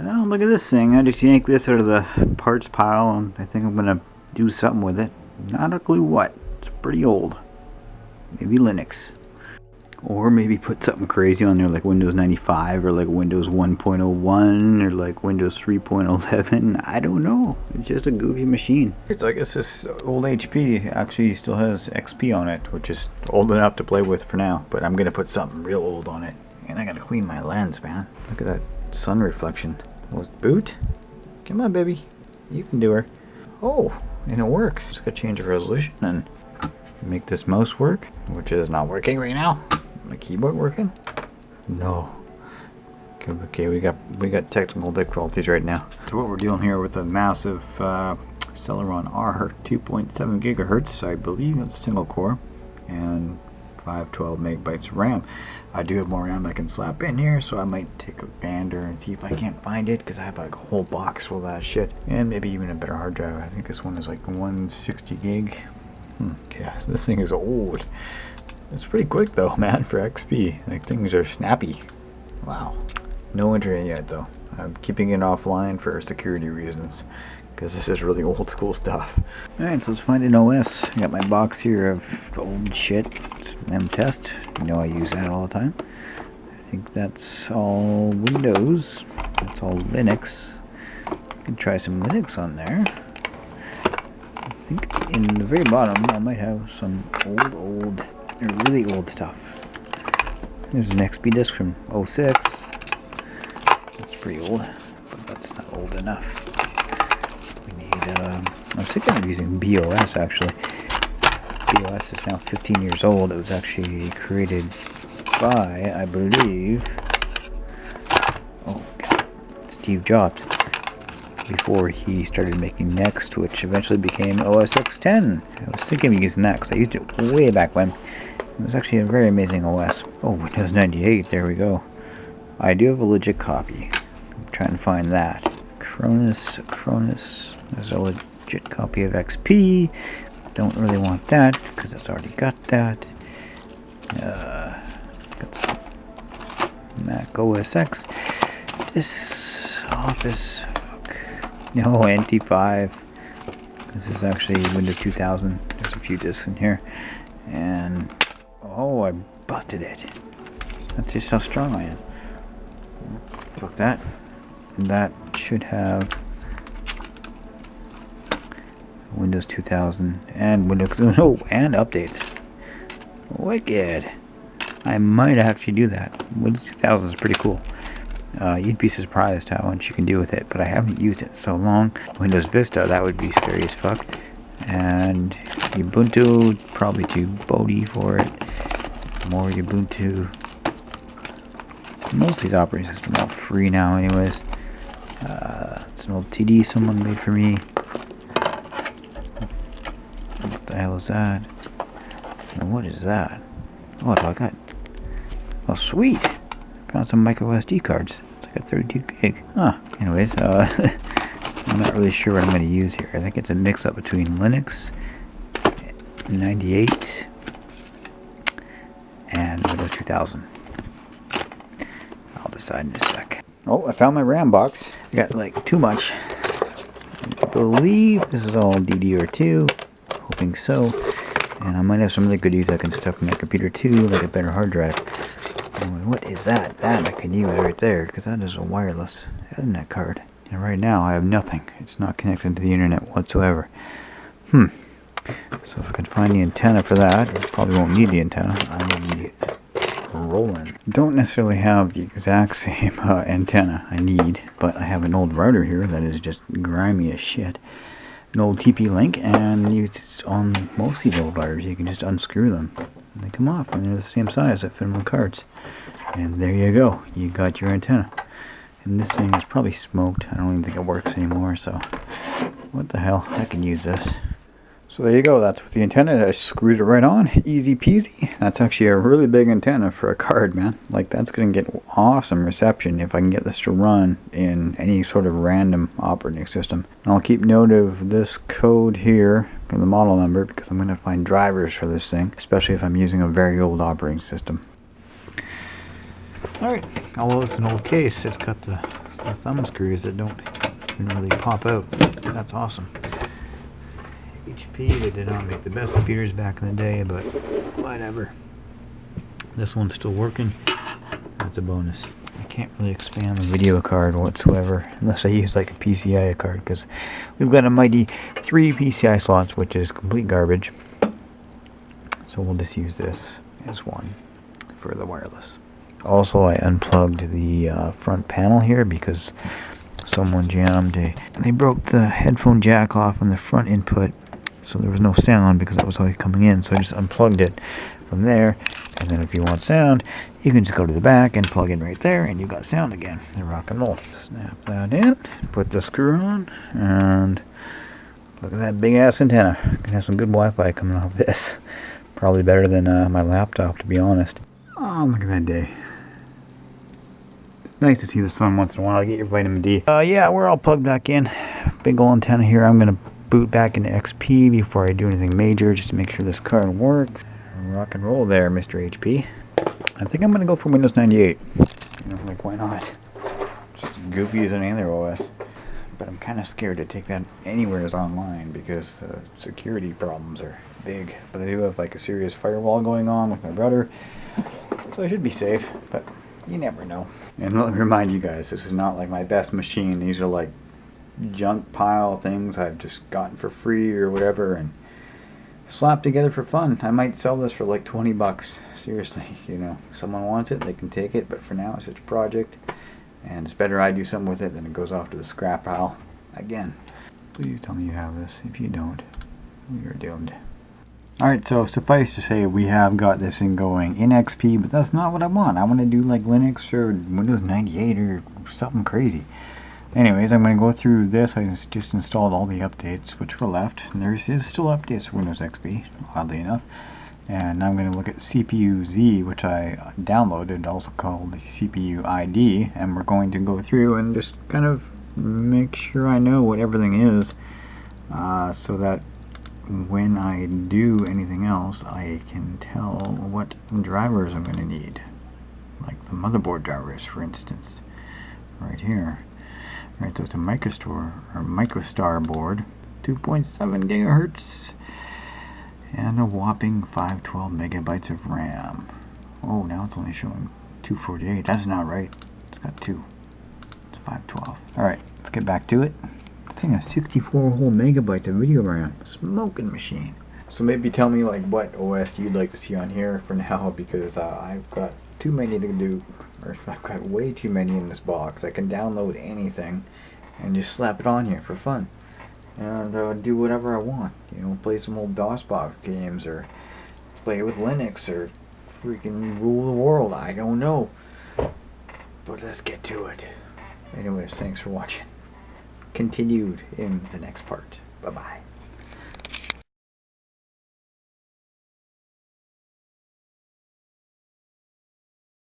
Oh, look at this thing. I just yanked this out of the parts pile and I think I'm gonna do something with it. Not a clue what. It's pretty old. Maybe Linux. Or maybe put something crazy on there like Windows 95 or like Windows 1.01 or like Windows 3.11. I don't know. It's just a goofy machine. So I guess this old HP actually still has XP on it, which is old enough to play with for now. But I'm gonna put something real old on it. And I gotta clean my lens, man. Look at that sun reflection. Was boot? Come on, baby. You can do her. Oh, and it works. Just gotta change the resolution and make this mouse work, which is not working right now. My keyboard working? No. Okay, we got technical difficulties right now. So what we're dealing here with a massive Celeron R 2.7 gigahertz, I believe it's single core, and 512 megabytes of RAM. I do have more RAM I can slap in here, so I might take a gander and see if I can't find it, because I have like a whole box full of that shit, and maybe even a better hard drive. I think this one is like 160 gig. Yeah, so this thing is old. It's pretty quick though, man, for XP. Like, things are snappy. Wow. No internet yet though. I'm keeping it offline for security reasons, because this is really old school stuff. Alright, so let's find an OS. I got my box here of old shit. M-Test. You know I use that all the time. I think that's all Windows. That's all Linux. I can try some Linux on there. I think in the very bottom I might have some old, really old stuff. There's an XP disk from 06. That's pretty old, but that's not old enough. We need, I'm thinking of using BeOs actually. BeOs is now 15 years old. It was actually created by, I believe, Steve Jobs, before he started making Next, which eventually became OS X 10. I was thinking of using that because I used it way back when. It was actually a very amazing OS. Oh, Windows 98, there we go. I do have a legit copy. I'm trying to find that. Cronus, there's a legit copy of XP. Don't really want that, because it's already got that. Got some Mac OS X. This Office. No, NT5. This is actually Windows 2000. There's a few disks in here. And, oh, I busted it. That's just how strong I am. Fuck that. That should have Windows 2000 and Windows, and updates. Wicked. I might actually do that. Windows 2000 is pretty cool. You'd be surprised how much you can do with it, but I haven't used it in so long. Windows Vista, that would be scary as fuck. And Ubuntu, probably too Bodhi for it. More Ubuntu. Most of these operating systems are all free now anyways. It's an old TD someone made for me. What the hell is that? And what is that? Oh, I got... Oh, sweet! Found some micro SD cards. It's like a 32 gig. Huh. Anyways, I'm not really sure what I'm going to use here. I think it's a mix-up between Linux, 98, and Windows 2000. I'll decide in a sec. Oh, I found my RAM box. I got like too much. I believe this is all DDR2. Hoping so. And I might have some other goodies I can stuff in my computer too, like a better hard drive. Anyway, what is that? That I can use right there, because that is a wireless Ethernet card. And right now I have nothing. It's not connected to the internet whatsoever. So if I can find the antenna for that, I probably won't need the antenna. I will need it rolling. Don't necessarily have the exact same antenna I need, but I have an old router here that is just grimy as shit. An old TP-Link, and on most of these old routers you can just unscrew them. And they come off, and they're the same size that fit on the cards. And there you go. You got your antenna. And this thing is probably smoked. I don't even think it works anymore, so what the hell? I can use this. So there you go. That's with the antenna. I screwed it right on. Easy peasy. That's actually a really big antenna for a card, man. Like, that's going to get awesome reception if I can get this to run in any sort of random operating system. And I'll keep note of this code here, the model number, because I'm going to find drivers for this thing, especially if I'm using a very old operating system. Alright, although it's an old case, it's got the the thumb screws that don't even really pop out. That's awesome. HP, they did not make the best computers back in the day, but whatever. This one's still working. That's a bonus. I can't really expand the video card whatsoever unless I use like a PCI card, because we've got a mighty 3 PCI slots, which is complete garbage. So we'll just use this as one for the wireless. Also, I unplugged the front panel here because someone jammed they broke the headphone jack off on the front input, so there was no sound because that was always coming in. So I just unplugged it from there, and then if you want sound, you can just go to the back and plug in right there, and you got sound again. And rock and roll. Snap that in, put the screw on, and look at that big ass antenna. Gonna have some good Wi-Fi coming off this. Probably better than my laptop, to be honest. Oh, look at that day. Nice to see the sun once in a while. Get your vitamin D. Yeah, we're all plugged back in. Big old antenna here. I'm gonna boot back into XP before I do anything major, just to make sure this card works. Rock and roll there, Mr. HP. I think I'm gonna go for Windows 98. You know, like, why not? Just as goofy as any other OS. But I'm kind of scared to take that anywhere as online because security problems are big. But I do have like a serious firewall going on with my brother, so I should be safe. But you never know. And let me remind you guys, this is not like my best machine. These are like junk pile things I've just gotten for free or whatever and slapped together for fun. I might sell this for like 20 bucks. Seriously, you know, if someone wants it, they can take it. But for now, it's just a project. And it's better I do something with it than it goes off to the scrap pile again. Please tell me you have this. If you don't, you're doomed. Alright, so suffice to say, we have got this thing going in XP, but that's not what I want. I want to do like Linux or Windows 98 or something crazy. Anyways, I'm going to go through this. I just installed all the updates which were left, and there is still updates for Windows XP, oddly enough. And I'm going to look at CPU Z, which I downloaded, also called CPU ID, and we're going to go through and just kind of make sure I know what everything is, so that when I do anything else, I can tell what drivers I'm going to need, like the motherboard drivers, for instance, right here. Right, so it's a microstar board, 2.7 gigahertz. And a whopping 512 megabytes of RAM. Oh, now it's only showing 248. That's not right. It's got 2. It's 512. Alright, let's get back to it. This thing has 64 whole megabytes of video RAM. Smoking machine. So maybe tell me like what OS you'd like to see on here for now, because I've got too many to do. Or I've got way too many in this box. I can download anything and just slap it on here for fun. And do whatever I want, you know, play some old DOSBox games or play with Linux or freaking rule the world. I don't know, but let's get to it. Anyways, thanks for watching. Continued in the next part. Bye bye.